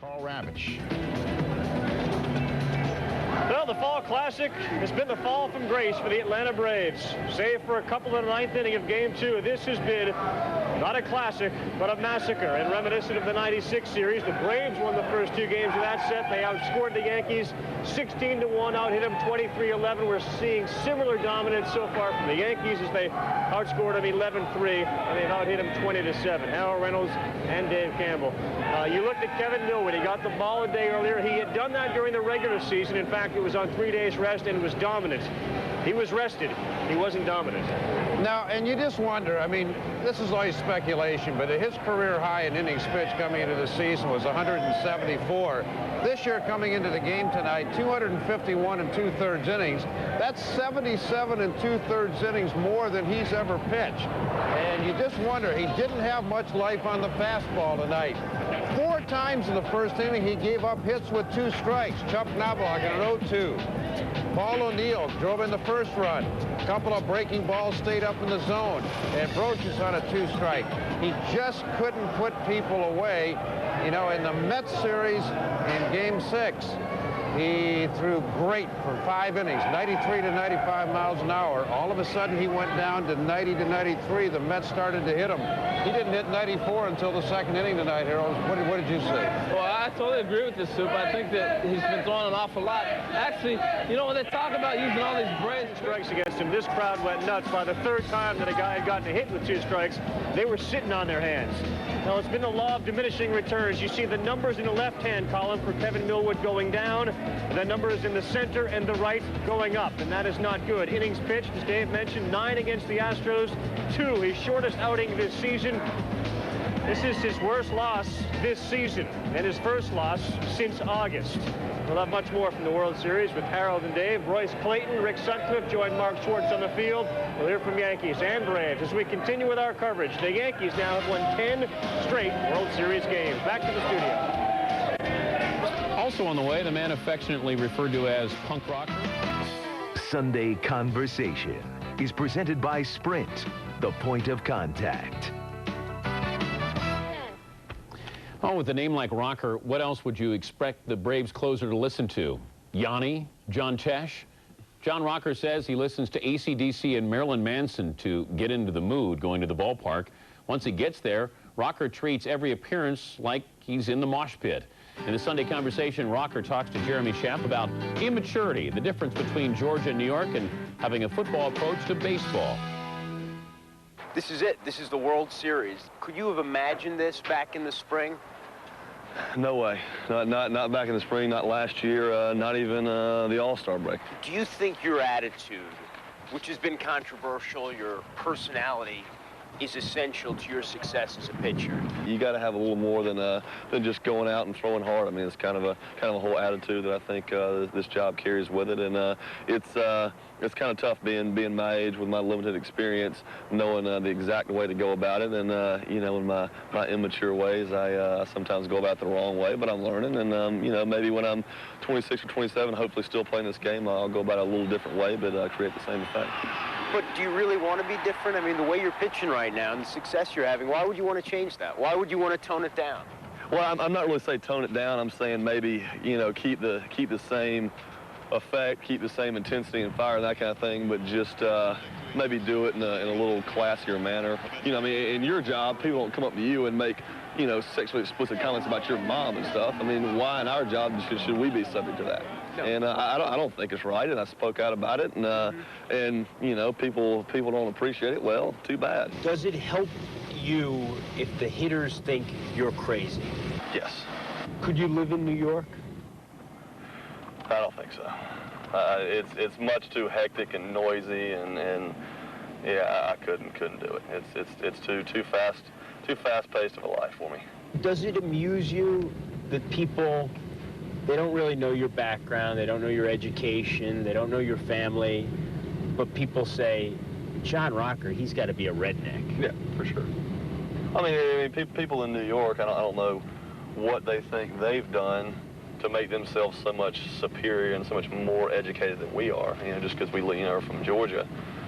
Carl Ravitch. Well, the Fall Classic has been the fall from grace for the Atlanta Braves. Save for a couple in the ninth inning of Game 2, this has been not a classic, but a massacre. And reminiscent of the '96 series, the Braves won the first 2 games of that set. They outscored the Yankees 16-1, out-hit them 23-11. We're seeing similar dominance so far from the Yankees as they outscored them 11-3, and they've out-hit them 20-7. Harold Reynolds and Dave Campbell. You looked at Kevin Millwood. He got the ball a day earlier. He had done that during the regular season. In fact, it was on 3 days rest and was dominant. He was rested. He wasn't dominant. Now, and you just wonder, I mean, this is always speculation, but his career high in innings pitched coming into the season was 174. This year, coming into the game tonight, 251 and 2/3 innings. That's 77 and 2/3 innings more than he's ever pitched. And you just wonder, he didn't have much life on the fastball tonight. 4 times in the first inning, he gave up hits with 2 strikes. Chuck Knobloch in an 0-2. Paul O'Neill drove in the first run. A couple of breaking balls stayed up in the zone. And Brochus on a 2-strike. He just couldn't put people away. You know, in the Mets series in Game 6, he threw great for 5 innings, 93 to 95 miles an hour. All of a sudden, he went down to 90 to 93. The Mets started to hit him. He didn't hit 94 until the 2nd inning tonight, Harold. What did you say? Well, I totally agree with this, Soup. I think that he's been throwing an awful lot. Actually, you know, when they talk about using all these Braves strikes against him, this crowd went nuts. By the 3rd time that a guy had gotten a hit with 2 strikes, they were sitting on their hands. Now, it's been the law of diminishing returns. You see the numbers in the left-hand column for Kevin Millwood going down, the numbers in the center and the right going up, and that is not good. Innings pitched, as Dave mentioned, 9 against the Astros, 2, his shortest outing this season. This is his worst loss this season, and his first loss since August. We'll have much more from the World Series with Harold and Dave. Royce Clayton, Rick Sutcliffe joined Mark Schwartz on the field. We'll hear from Yankees and Braves as we continue with our coverage. The Yankees now have won 10 straight World Series games. Back to the studio. Also on the way, the man affectionately referred to as punk rocker. Sunday Conversation is presented by Sprint, the point of contact. Oh, with a name like Rocker, what else would you expect the Braves closer to listen to? Yanni? John Tesh? John Rocker says he listens to AC/DC and Marilyn Manson to get into the mood going to the ballpark. Once he gets there, Rocker treats every appearance like he's in the mosh pit. In the Sunday Conversation, Rocker talks to Jeremy Schaap about immaturity, the difference between Georgia and New York, and having a football approach to baseball. This is it. This is the World Series. Could you have imagined this back in the spring? No way. Not back in the spring, not last year, not even the All-Star break. Do you think your attitude, which has been controversial, your personality, is essential to your success as a pitcher? You got to have a little more than just going out and throwing hard. I mean, it's kind of a whole attitude that I think this job carries with it, and it's kind of tough being my age with my limited experience, knowing the exact way to go about it, and you know, in my immature ways, I sometimes go about it the wrong way, but I'm learning, and you know, maybe when I'm 26 or 27, hopefully still playing this game, I'll go about it a little different way, but create the same effect. But do you really want to be different? I mean, the way you're pitching right now and the success you're having, why would you want to change that? Why would you want to tone it down? Well, I'm not really saying tone it down. I'm saying maybe, you know, keep the same effect, keep the same intensity and fire and that kind of thing, but just maybe do it in a little classier manner. You know, I mean, in your job, people don't come up to you and make, you know, sexually explicit comments about your mom and stuff. I mean, why in our job should we be subject to that? No. And I don't think it's right, and I spoke out about it, and you know, people don't appreciate it. Well, too bad. Does it help you if the hitters think you're crazy? Yes. Could you live in New York? I don't think so. It's much too hectic and noisy, and yeah, I couldn't do it. It's too fast-paced of a life for me. Does it amuse you that people, they don't really know your background, they don't know your education, they don't know your family, but people say, John Rocker, he's got to be a redneck? Yeah, for sure. I mean, people in New York, I don't know what they think they've done to make themselves so much superior and so much more educated than we are, you know, just because we, you know, are from Georgia.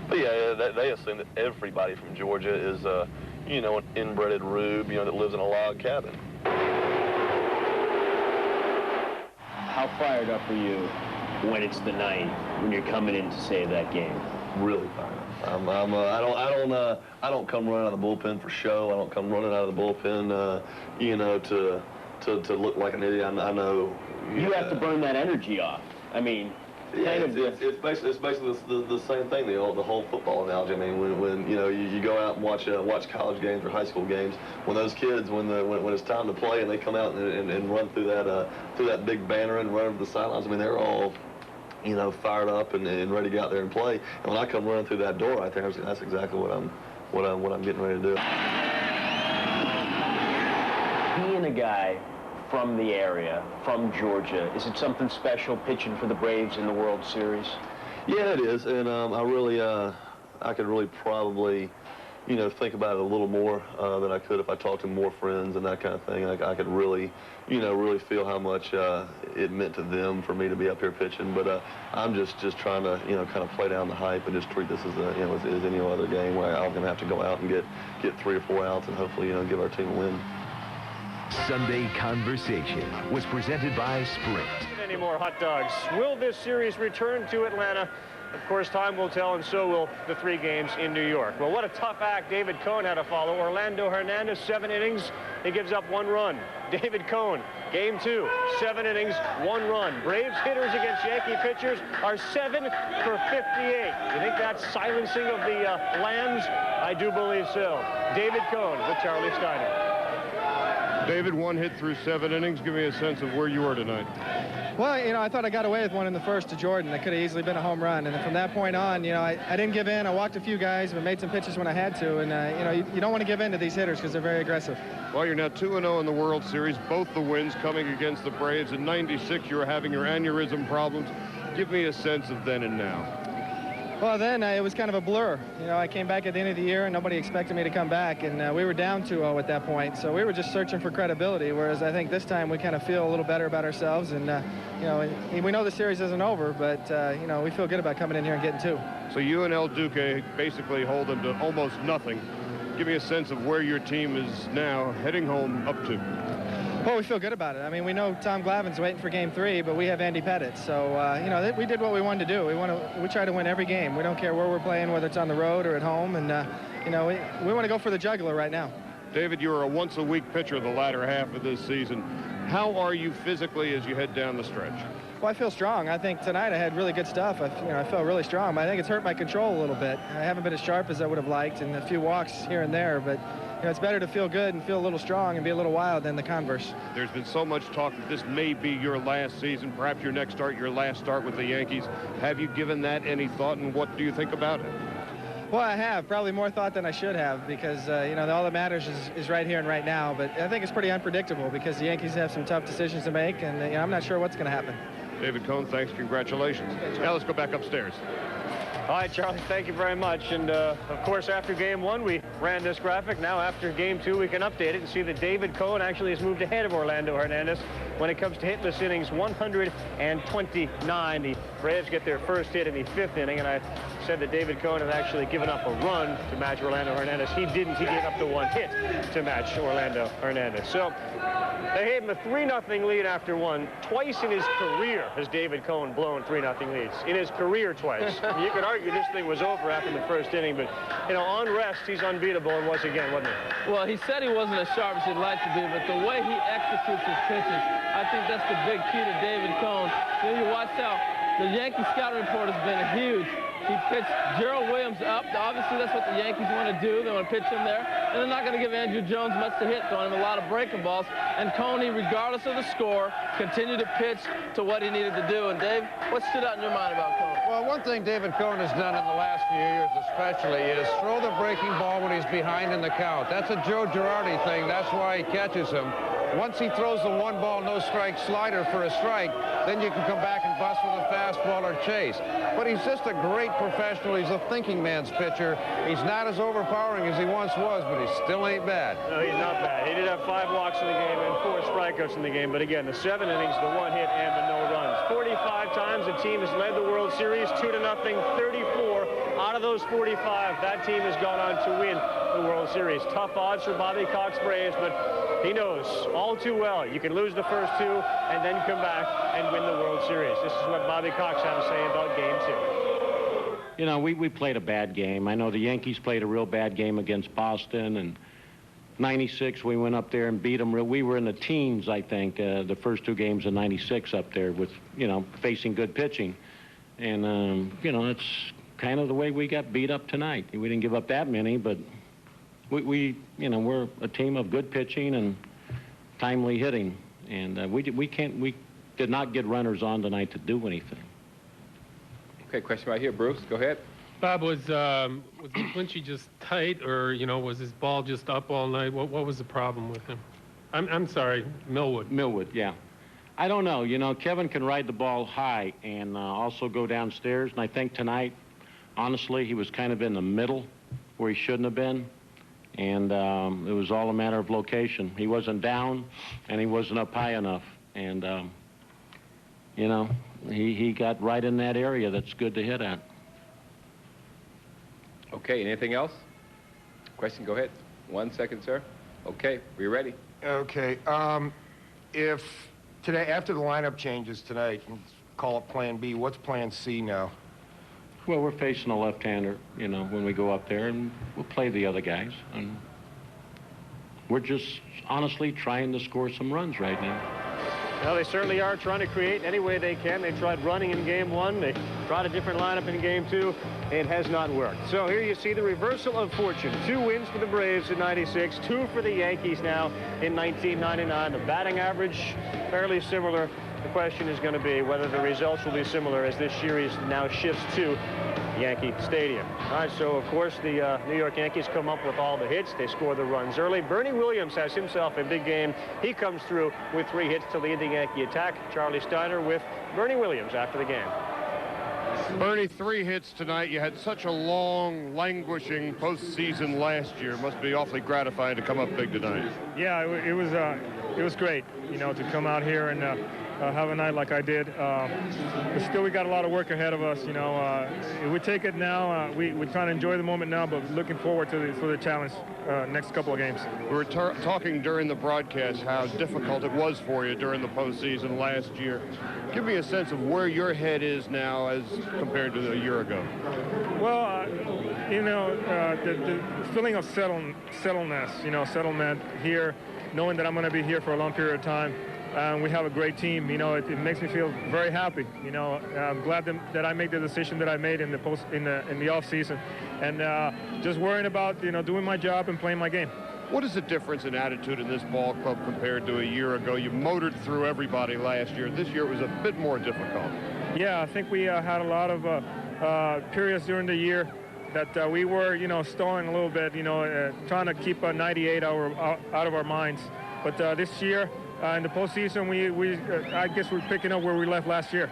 But yeah, they assume that everybody from Georgia is, you know, an inbred rube, you know, that lives in a log cabin. how fired up are you when it's the night, when you're coming in to save that game? Really fired up. I don't come running out of the bullpen for show. I don't come running out of the bullpen, you know, to look like an idiot. I know. You have to burn that energy off. I mean, yeah, it's basically the same thing. The whole football analogy. I mean, when you know you go out and watch college games or high school games, when those kids when it's time to play and they come out and run through that big banner and run over the sidelines. I mean, they're all, you know, fired up and ready to get out there and play. And when I come running through that door, I think that's exactly what I'm getting ready to do. Being a guy from the area, from Georgia, is it something special pitching for the Braves in the World Series? Yeah, it is, and I could really probably, you know, think about it a little more than I could if I talked to more friends and that kind of thing. I could really, you know, really feel how much it meant to them for me to be up here pitching. But I'm just trying to, you know, kind of play down the hype and just treat this as a, you know, as any other game where I'm going to have to go out and get 3 or 4 outs and hopefully, you know, give our team a win. Sunday Conversation was presented by Sprint. Any more hot dogs? Will this series return to Atlanta? Of course, time will tell, and so will the 3 games in New York. Well, what a tough act David Cone had to follow. Orlando Hernandez, 7 innings. He gives up 1 run. David Cone, game 2, 7 innings, 1 run. Braves hitters against Yankee pitchers are 7 for 58. You think that's silencing of the lambs? I do believe so. David Cone with Charlie Steiner. David, 1 hit through 7 innings. Give me a sense of where you were tonight. Well, you know, I thought I got away with 1 in the first to Jordan. That could have easily been a home run. And then from that point on, you know, I didn't give in. I walked a few guys, but made some pitches when I had to. And, you know, you don't want to give in to these hitters because they're very aggressive. Well, you're now 2-0 in the World Series, both the wins coming against the Braves. In '96, you were having your aneurysm problems. Give me a sense of then and now. Well, then it was kind of a blur. You know, I came back at the end of the year, and nobody expected me to come back, and we were down 2-0 at that point. So we were just searching for credibility, whereas I think this time we kind of feel a little better about ourselves. And, you know, we know the series isn't over, but, you know, we feel good about coming in here and getting 2. So you and El Duque basically hold them to almost nothing. Give me a sense of where your team is now heading home up to. Well, we feel good about it. I mean, we know Tom Glavine's waiting for game 3, but we have Andy Pettit. So, you know, we did what we wanted to do. We try to win every game. We don't care where we're playing, whether it's on the road or at home. And, you know, we want to go for the jugular right now. David, you were a once-a-week pitcher the latter half of this season. How are you physically as you head down the stretch? Well, I feel strong. I think tonight I had really good stuff. I felt really strong, but I think it's hurt my control a little bit. I haven't been as sharp as I would have liked, and a few walks here and there, but you know, it's better to feel good and feel a little strong and be a little wild than the converse. There's been so much talk that this may be your last season, perhaps your next start, your last start with the Yankees. Have you given that any thought, and what do you think about it? Well, I have. Probably more thought than I should have because, you know, all that matters is right here and right now. But I think it's pretty unpredictable because the Yankees have some tough decisions to make, and you know, I'm not sure what's going to happen. David Cone, thanks. Congratulations. Now let's go back upstairs. All right, Charlie, thank you very much. And, of course, after Game 1, we ran this graphic. Now, after Game 2, we can update it and see that David Cone actually has moved ahead of Orlando Hernandez when it comes to hitless innings, 129. The Braves get their first hit in the 5th inning, and I said that David Cone had actually given up a run to match Orlando Hernandez. He didn't. He gave up the 1 hit to match Orlando Hernandez. So they gave him a 3-0 lead after 1. Twice in his career has David Cone blown 3-0 leads. In his career, twice. You could argue this thing was over after the first inning, but, you know, on rest, he's unbeatable and was again, wasn't he? Well, he said he wasn't as sharp as he'd like to be, but the way he executes his pitches, I think that's the big key to David Cone. You know, you watch how the Yankee scouting report has been huge. He pitched Gerald Williams up. Obviously, that's what the Yankees want to do. They want to pitch him there. And they're not going to give Andrew Jones much to hit, throwing him a lot of breaking balls. And Coney, regardless of the score, continued to pitch to what he needed to do. And, Dave, what stood out in your mind about Cone? Well, one thing David Cone has done in the last few years especially is throw the breaking ball when he's behind in the count. That's a Joe Girardi thing. That's why he catches him. Once he throws the 1-ball, no-strike slider for a strike, then you can come back and bust with a fastball or chase. But he's just a great professional. He's a thinking man's pitcher. He's not as overpowering as he once was, but he still ain't bad. No, he's not bad. He did have 5 walks in the game and 4 strikeouts in the game. But again, the 7 innings, the 1 hit, and the no runs. 45 times the team has led the World Series, 2-0, 34. Out of those 45, that team has gone on to win the World Series. Tough odds for Bobby Cox Braves, but He knows all too well you can lose the first two and then come back and win the World Series. This is what Bobby Cox had to say about Game 2. You know, we played a bad game. I know the Yankees played a real bad game against Boston, and 96 we went up there and beat them. We were in the teens, I think, the first two games of 96 up there with, you know, facing good pitching. And, you know, it's kind of the way we got beat up tonight. We didn't give up that many, but we you know, we're a team of good pitching and timely hitting. And we did not get runners on tonight to do anything. Okay, question right here, Bruce. Go ahead. Bob, was Clinchy just tight, or, you know, was his ball just up all night? What was the problem with him? I'm sorry, Millwood. Millwood, yeah. I don't know. You know, Kevin can ride the ball high and also go downstairs. And I think tonight, honestly, he was kind of in the middle where he shouldn't have been. And it was all a matter of location. He wasn't down, and he wasn't up high enough. And, you know, he got right in that area that's good to hit at. Okay, anything else? Question, go ahead. 1 second, sir. Okay, we're ready. Okay, if today, after the lineup changes tonight, call it Plan B, what's Plan C now? Well, we're facing a left-hander, you know, when we go up there, and we'll play the other guys. And we're just honestly trying to score some runs right now. Well, they certainly are trying to create any way they can. They tried running in Game 1. They tried a different lineup in Game 2. It has not worked. So here you see the reversal of fortune. 2 wins for the Braves in 96, 2 for the Yankees now in 1999. The batting average, fairly similar. The question is going to be whether the results will be similar as this series now shifts to Yankee Stadium. All right, so of course the New York Yankees come up with all the hits. They score the runs early. Bernie Williams has himself a big game. He comes through with 3 hits to lead the Yankee attack. Charlie Steiner with Bernie Williams after the game. Bernie, 3 hits tonight. You had such a long, languishing postseason last year. Must be awfully gratifying to come up big tonight. Yeah, it was great, you know, to come out here and have a night like I did. But still, we got a lot of work ahead of us, you know. We take it now. We're trying to enjoy the moment now, but looking forward to the challenge next couple of games. We were talking during the broadcast how difficult it was for you during the postseason last year. Give me a sense of where your head is now as compared to a year ago. Well, you know, the feeling of settledness, you know, settlement here, knowing that I'm going to be here for a long period of time. We have a great team. You know, it makes me feel very happy. You know, I'm glad that I made the decision that I made in the off season, and just worrying about, you know, doing my job and playing my game. What is the difference in attitude in this ball club compared to a year ago? You motored through everybody last year. This year it was a bit more difficult. Yeah, I think we had a lot of periods during the year that we were, you know, stalling a little bit, you know, trying to keep a 98 out of our minds. But this year, in the postseason, I guess we're picking up where we left last year.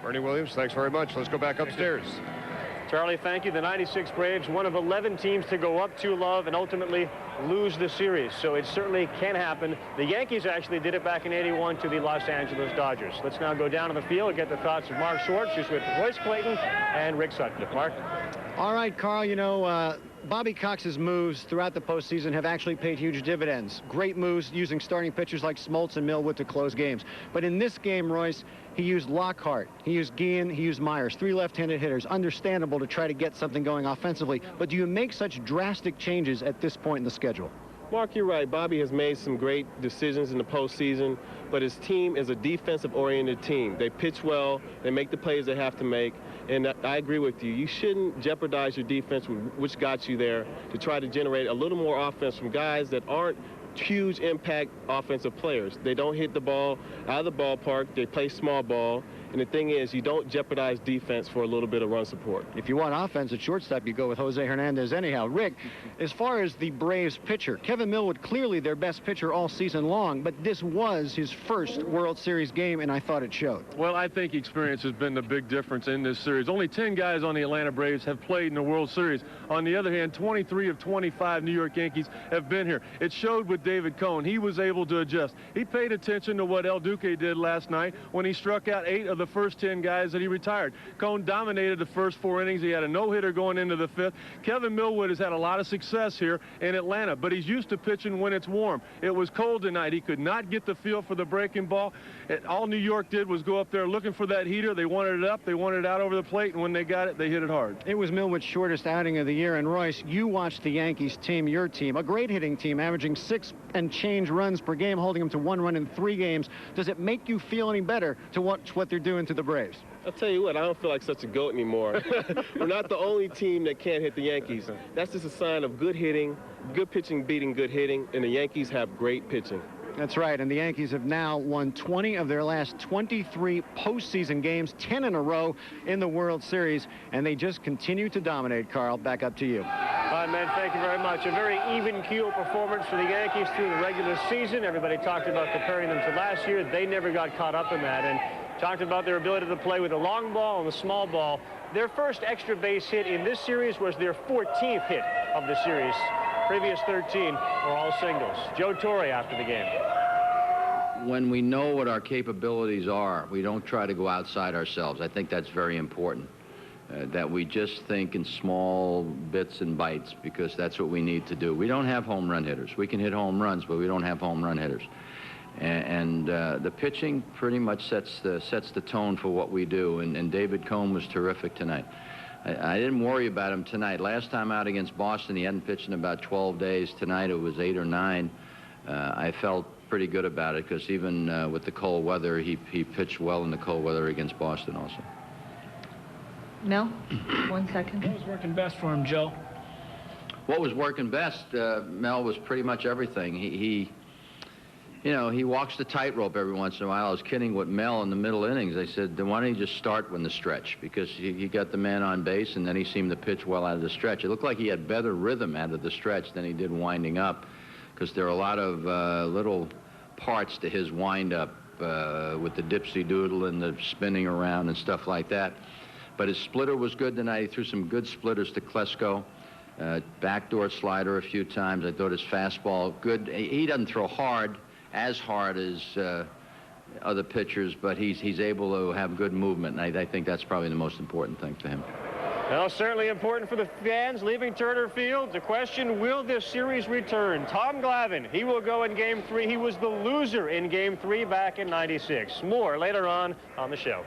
Bernie Williams, thanks very much. Let's go back upstairs. Charlie, thank you. The 96 Braves, one of 11 teams to go up 2-0 and ultimately lose the series. So it certainly can happen. The Yankees actually did it back in '81 to the Los Angeles Dodgers. Let's now go down to the field and get the thoughts of Mark Schwartz, who's with Royce Clayton and Rick Sutcliffe. Mark? All right, Carl, you know, Bobby Cox's moves throughout the postseason have actually paid huge dividends. Great moves using starting pitchers like Smoltz and Millwood to close games. But in this game, Royce, he used Lockhart, he used Guillen, he used Myers, 3 left-handed hitters. Understandable to try to get something going offensively. But do you make such drastic changes at this point in the schedule? Mark, you're right. Bobby has made some great decisions in the postseason, but his team is a defensive-oriented team. They pitch well, they make the plays they have to make, and I agree with you. You shouldn't jeopardize your defense, which got you there, to try to generate a little more offense from guys that aren't huge impact offensive players. They don't hit the ball out of the ballpark. They play small ball. And the thing is, you don't jeopardize defense for a little bit of run support. If you want offense at shortstop, you go with Jose Hernandez anyhow. Rick, as far as the Braves pitcher, Kevin Millwood, clearly their best pitcher all season long, but this was his first World Series game, and I thought it showed. Well, I think experience has been the big difference in this series. Only 10 guys on the Atlanta Braves have played in the World Series. On the other hand, 23 of 25 New York Yankees have been here. It showed with David Cone. He was able to adjust. He paid attention to what El Duque did last night when he struck out 8 of the first 10 guys that he retired. Cone dominated the first 4 innings. He had a no-hitter going into the 5th. Kevin Millwood has had a lot of success here in Atlanta, but he's used to pitching when it's warm. It was cold tonight. He could not get the feel for the breaking ball. All New York did was go up there looking for that heater. They wanted it up. They wanted it out over the plate, and when they got it, they hit it hard. It was Millwood's shortest outing of the year. And Royce, you watched the Yankees team, your team, a great hitting team, averaging 6 and change runs per game, holding them to 1 run in 3 games. Does it make you feel any better to watch what they're doing to the Braves? I'll tell you what, I don't feel like such a goat anymore. We're not the only team that can't hit the Yankees. That's just a sign of good hitting, good pitching beating good hitting, and the Yankees have great pitching. That's right, and the Yankees have now won 20 of their last 23 postseason games, 10 in a row in the World Series, and they just continue to dominate. Carl, back up to you. All right, man, thank you very much. A very even-keel performance for the Yankees through the regular season. Everybody talked about comparing them to last year. They never got caught up in that, and talked about their ability to play with the long ball and the small ball. Their first extra base hit in this series was their 14th hit of the series. Previous 13 were all singles. Joe Torre after the game. When we know what our capabilities are, we don't try to go outside ourselves. I think that's very important, that we just think in small bits and bites, because that's what we need to do. We don't have home run hitters. We can hit home runs, but we don't have home run hitters. And the pitching pretty much sets the tone for what we do, and David Cone was terrific tonight. I didn't worry about him tonight. Last time out against Boston, he hadn't pitched in about 12 days. Tonight it was 8 or 9. I felt pretty good about it, because even with the cold weather, he pitched well in the cold weather against Boston also. Mel, 1 second. What was working best for him, Joe? What was working best, Mel, was pretty much everything. You know, he walks the tightrope every once in a while. I was kidding with Mel in the middle innings. I said, then why don't you just start when the stretch? Because he got the man on base, and then he seemed to pitch well out of the stretch. It looked like he had better rhythm out of the stretch than he did winding up, because there are a lot of little parts to his wind-up with the dipsy-doodle and the spinning around and stuff like that. But his splitter was good tonight. He threw some good splitters to Klesko. Backdoor slider a few times. I thought his fastball good. He doesn't throw as hard as other pitchers, but he's able to have good movement, and I think that's probably the most important thing for him. Well, certainly important for the fans leaving Turner Field. The question, will this series return? Tom Glavine, he will go in Game 3. He was the loser in Game 3 back in '96. More later on the show.